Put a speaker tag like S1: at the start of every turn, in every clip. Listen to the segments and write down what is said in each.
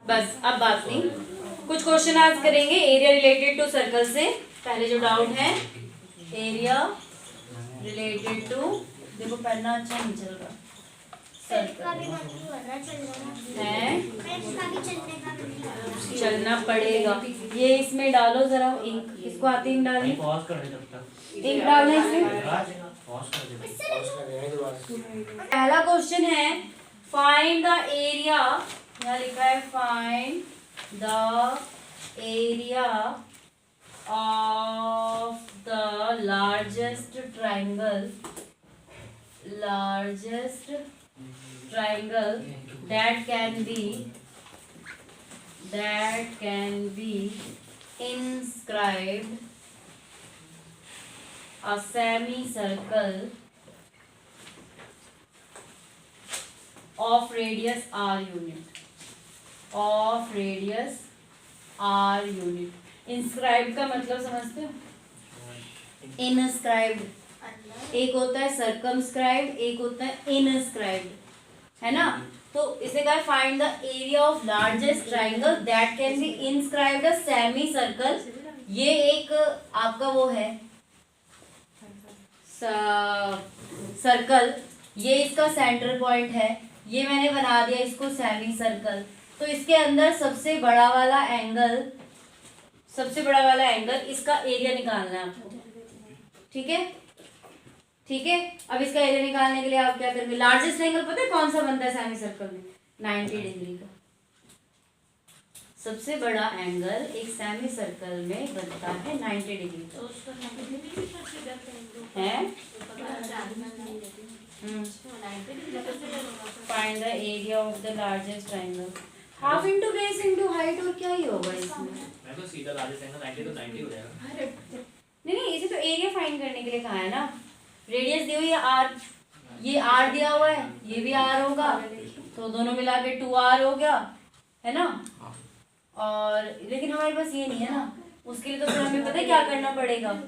S1: बस अब बात नहीं। कुछ क्वेश्चन आज करेंगे एरिया रिलेटेड टू सर्कल से। पहले जो डाउट है एरिया रिलेटेड टू, देखो पढ़ना अच्छा नहीं चल रहा, है चलना पड़ेगा। ये इसमें डालो जरा इंक, इसको आती इंक डालनी, इंक डालना इसमें। पहला क्वेश्चन है फाइंड द एरिया, यहाँ लिखा है find the area of the largest triangle that can be inscribed a semicircle of radius r unit। Inscribe का मतलब समझते हो? इनस्क्राइब्ड एक होता है, सर्कमस्क्राइब्ड एक होता है इनस्क्राइब्ड, है ना। तो इसे कहा find the area of largest triangle that can be inscribed a semi circle. ये एक आपका वो है सर्कल, ये इसका सेंटर पॉइंट है, ये मैंने बना दिया इसको सेमी सर्कल। तो इसके अंदर सबसे बड़ा वाला एंगल इसका एरिया निकालना है आपको, ठीक है। अब इसका एरिया निकालने के लिए आप क्या करेंगे, लार्जेस्ट एंगल पता है कौन सा बनता है सेमी सर्कल में? 90 डिग्री का। सबसे बड़ा एंगल एक सेमी सर्कल में बनता है 90 डिग्री का, है। Find the area of the largest triangle, half into base into height, और क्या ही होगा इसमें?
S2: मैं तो सीधा लार्जेस्ट एंगल 90 तो 90 हो जाएगा।
S1: नहीं, इसे तो एरिया फाइंड करने के लिए कहा है ना। रेडियस दी हुई है आर, ये आर दिया हुआ है, ये भी आर होगा, तो दोनों मिला के 2r हो गया, है ना। और लेकिन हमारे पास ये नहीं है ना, उसके लिए तो फिर हमें पता है क्या करना पड़ेगा,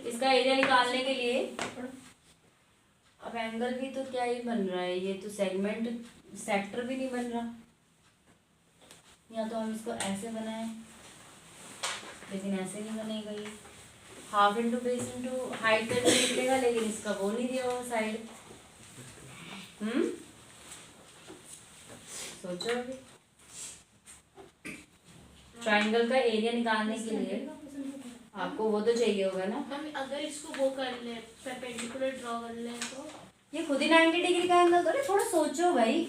S1: इसका एरिया निकालने के लिए। अब एंगल भी तो क्या ही बन रहा है, ये तो सेगमेंट सेक्टर भी नहीं बन रहा। या तो हम इसको ऐसे बनाए, लेकिन ऐसे नहीं बनेगा। ये half into base into height करके निकलेगा, लेकिन इसका वो नहीं दिया हुआ साइड। सोचो अभी ट्रायंगल का एरिया निकालने के लिए आपको वो तो चाहिए होगा ना।
S3: अगर इसको वो कर ले, परपेंडिकुलर ड्रॉ कर ले, तो
S1: ये खुद ही 90 डिग्री का एंगल, तो थोड़ा सोचो भाई।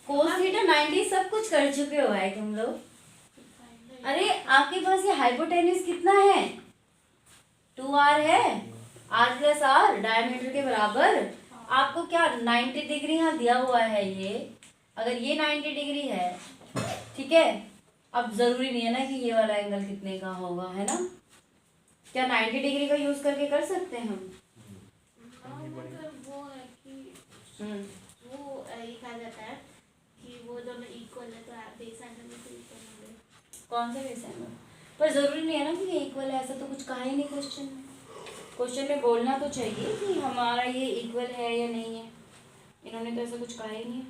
S1: कोस थीटा 90 सब कुछ कर चुके हो भाई तुम लोग। अरे आपके पास ये हाइपोटेन्यूज कितना है? 2r है, r प्लस r डायमीटर के बराबर। आपको क्या 90 डिग्री यहाँ दिया हुआ है, ये अगर ये 90 डिग्री है, ठीक है। अब जरूरी नहीं है ना कि ये वाला एंगल कितने का होगा, है ना। क्या 90 डिग्री का यूज करके कर सकते हैं हम?
S3: वो है कि वो ये कहा जाता है कि वो दोनों इक्वल है, तो बेस एंगल में तो इक्वल होंगे।
S1: कौन सा बेस एंगल? पर जरूरी नहीं है ना कि ये इक्वल है, ऐसा तो कुछ कहा ही नहीं क्वेश्चन में बोलना तो चाहिए कि हमारा ये इक्वल है या नहीं है। इन्होंने तो ऐसा कुछ कहा ही नहीं है।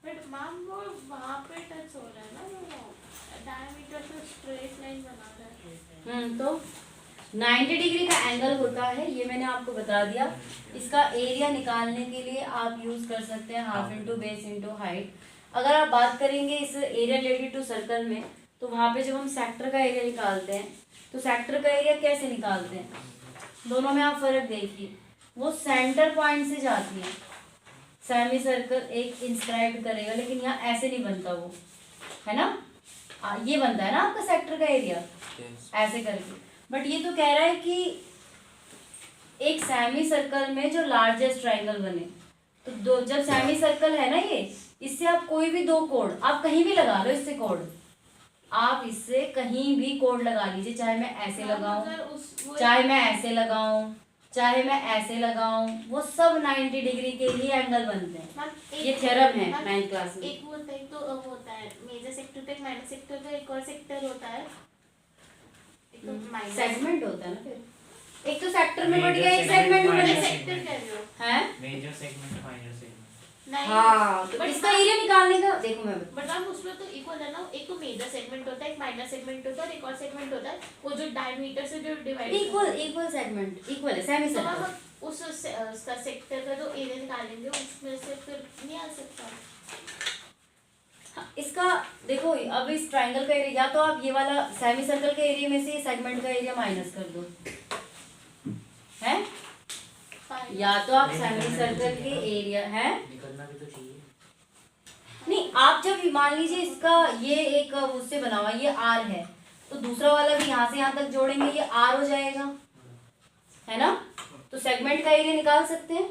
S3: बट मैम वो वहाँ पे टच हो रहा है ना, वो डायमीटर से स्ट्रेट लाइन बना रहा है।
S1: तो 90 डिग्री का एंगल होता है, ये मैंने आपको बता दिया। इसका एरिया निकालने के लिए आप यूज कर सकते हैं half into base into height. अगर आप बात करेंगे इस एरिया रिलेटेड टू सर्कल में, तो वहाँ पे जब हम सेक्टर का एरिया निकालते हैं, तो सेक्टर का एरिया कैसे निकालते हैं? दोनों में आप फर्क देखिए, वो सेंटर पॉइंट से जाती है। सेमी सर्कल एक इंस्क्राइब करेगा, लेकिन यहाँ ऐसे नहीं बनता वो, है ना। ये बनता है ना आपका सेक्टर का एरिया ऐसे करके। बट ये तो कह रहा है कि एक सेमी सर्कल में जो लार्जेस्ट ट्रायंगल बने, तो दो, जब सेमी सर्कल है ना ये, इससे आप कोई भी दो कोड आप कहीं भी लगा लो, इससे कोड आप इससे कहीं भी कोड लगा लीजिए, चाहे मैं ऐसे लगाऊं, चाहे मैं ऐसे लगाऊं, चाहे मैं ऐसे लगाऊं, वो सब 90 डिग्री के ही एंगल बनते हैं। ये थ्योरम है 9th क्लास में।
S3: एक होता है, तो होता है मेजर सेक्टर पे, माइनर सेक्टर पे एक और सेक्टर होता है, एक तो माइनर
S1: सेगमेंट होता है ना। फिर एक तो सेक्टर में बढ़ गया, एक सेगमेंट में बढ़ गया।
S3: सेक्टर कर रहे हो
S1: हैं?
S2: मेजर सेगमेंट माइनर सेगमेंट
S3: नहीं
S1: हाँ, तो
S3: but
S1: इसका एरिया निकालने का देखो मैं
S3: बट मैम उसमें तो इक्वल है ना, एक तो मेजर सेगमेंट होता है, एक माइनर सेगमेंट होता है और एक और सेगमेंट होता है वो जो डायमीटर से जो डिवाइड
S1: इक्वल सेगमेंट इक्वल है, सेमी
S3: तो मैम
S1: सर्कल।
S3: हम उस उसका सेक्टर का जो एरिया निकालेंगे उसमें से फिर नहीं आ सकता।
S1: हाँ, इसका देखो अब इस ट्रायंगल का एरिया, या तो आप ये वाला सेमी सर्कल के एरिया में से सेगमेंट का एरिया माइनस कर दो, है, या तो आप सेमी सर्कल के एरिया है,
S2: निकलना भी तो चाहिए।
S1: नहीं आप जब मान लीजिए इसका ये एक उससे बना हुआ ये आर है, तो दूसरा वाला भी यहाँ से यहाँ तक जोड़ेंगे ये आर हो जाएगा, है ना, तो सेगमेंट का एरिया निकाल सकते हैं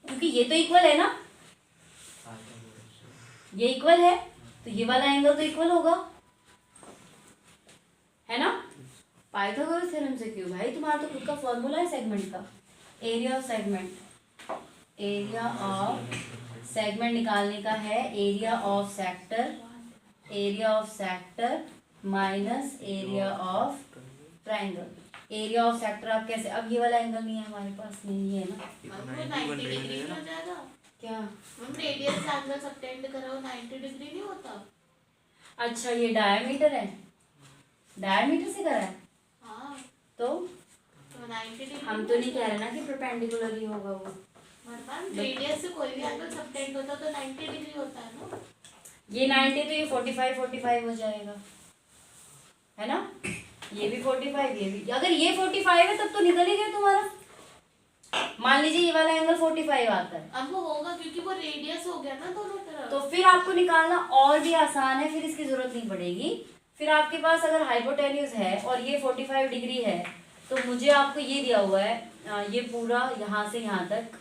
S1: क्योंकि ये तो इक्वल है ना, ये इक्वल है तो ये वाला एंगल तो इक्वल होगा, है ना। पाइथागोरस थ्योरम से क्यों भाई, तुम्हारा तो खुद का फॉर्मूला है सेगमेंट का, area of segment, area of segment निकालने का है, area of sector, area of sector minus area of triangle. Area of sector आप कैसे, अब ये वाला एंगल नहीं है हमारे पास, नहीं है ना,
S3: मैम 90 डिग्री हो जाएगा।
S1: क्या
S3: मैम रेडियस से एंगल सबटेंड करो 90 डिग्री नहीं होता।
S1: अच्छा ये डायमीटर है, डायमीटर से करा है,
S3: हाँ
S1: तो
S3: 90 डिग्री
S1: हम तो नहीं कह रहे ना कि परपेंडिकुलर ही होगा वो,
S3: मैम रेडियस से कोई भी एंगल सबटेंड होता तो 90 डिग्री होता है ना।
S1: ये 90 तो ये 45 हो जाएगा, है ना, ये भी 45, ये भी, अगर ये 45 है तब तो निकल ही गया तुम्हारा, मान लीजिए ये वाला एंगल 45 आता है,
S3: अब वो होगा क्योंकि वो रेडियस हो गया ना दोनों तरफ।
S1: तो फिर आपको निकालना और भी आसान है, फिर इसकी जरूरत नहीं पड़ेगी। फिर आपके पास अगर हाइपोटेन्यूज है और ये 45 डिग्री है, तो मुझे आपको ये दिया हुआ है, ये पूरा यहाँ से यहाँ तक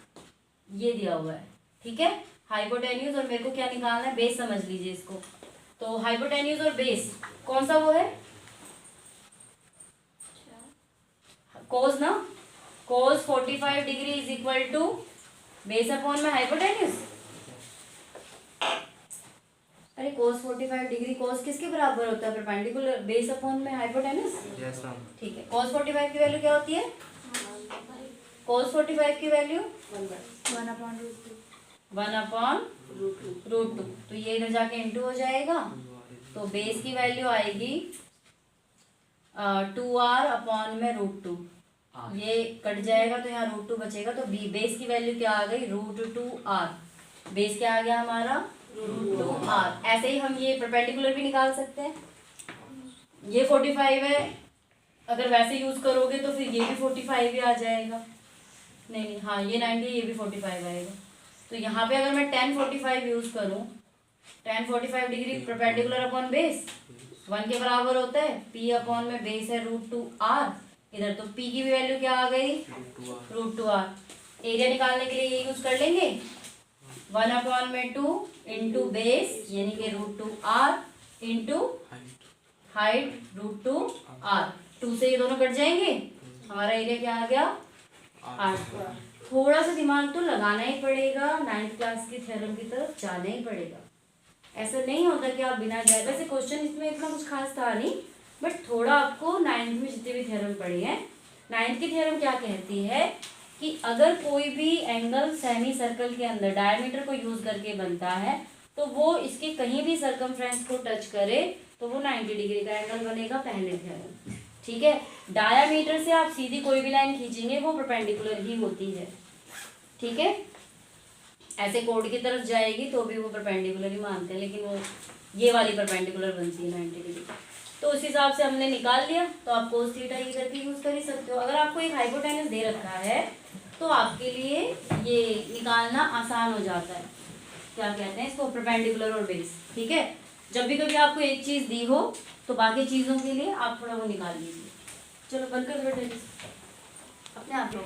S1: ये दिया हुआ है, ठीक है, हाइपोटेन्यूज, और मेरे को क्या निकालना है, बेस समझ लीजिए इसको। तो हाइपोटेन्यूज और बेस कौन सा वो है, कोस ना, cos 45 degree is equal to base upon में हाइपोटेन्यूज। अरे कोस 45 डिग्री कोस किसके बराबर होता है, परपेंडिकुलर, बेस अपॉन में हाइपोटेन्यूज।
S2: Yes ma'am.
S1: ठीक है, कोस 45 की वैल्यू क्या होती है, कोस 45 की वैल्यू 1/√2, तो ये इधर जाके इंटू हो जाएगा, तो बेस की वैल्यू आएगी 2r अपॉन में √2, ये कट जाएगा तो यहाँ √2 बचेगा, तो बेस की वैल्यू क्या आ गई, √2r, बेस क्या आ गया हमारा √2r। ऐसे ही हम ये परपेंडिकुलर भी निकाल सकते हैं, ये 45 है, अगर वैसे यूज करोगे तो फिर ये भी 45 ही आ जाएगा, नहीं हाँ ये 90, ये भी 45 आएगा, तो यहाँ पे अगर मैं tan 45 यूज करूँ, tan 45 degree perpendicular upon base 1 के बराबर होता है, p अपॉन में बेस है √2r, इधर तो p की भी वैल्यू क्या आ गई, √2r। एरिया निकालने के लिए ये यूज कर लेंगे, 1/2 इंटू बेस यानी कि √2r इंटू हाइट √2r, 2 से ये दोनों कट जाएंगे, हमारा एरिया क्या आ गया 8। थोड़ा सा दिमाग तो लगाना ही पड़ेगा, 9th क्लास की थ्योरम की तरफ जाना ही पड़ेगा, ऐसा नहीं होता कि आप बिना जाए, वैसे क्वेश्चन इसमें इतना कुछ खास था नहीं, बट थोड़ा आपको 9th में जितने भी थ्योरम पढ़ी है, 9th की थ्योरम क्या कहती है कि अगर कोई भी एंगल सेमी सर्कल के अंदर डायमीटर को यूज करके बनता है, तो वो इसके कहीं भी सर्कमफ्रेंस को टच करे तो वो 90 डिग्री का एंगल बनेगा, पहले थ्योरम, ठीक है। डायमीटर से आप सीधी कोई भी लाइन खींचेंगे वो परपेंडिकुलर ही होती है, ठीक है, ऐसे कोड की तरफ जाएगी तो भी वो परपेंडिकुलर ही मानते हैं, लेकिन वो ये वाली परपेंडिकुलर बनती है 90 डिग्री, तो उस हिसाब से हमने निकाल लिया। तो आप कोस थीटा ये करके यूज कर ही सकते हो। अगर आपको एक हाइपोटेन्यूज दे रखा है तो आपके लिए ये निकालना आसान हो जाता है, क्या कहते हैं इसको, परपेंडिकुलर और बेस, ठीक है। जब भी कभी आपको एक चीज दी हो तो बाकी चीजों के लिए आप थोड़ा वो निकाल लीजिए। चलो बंद कर दो अपने आप लोग।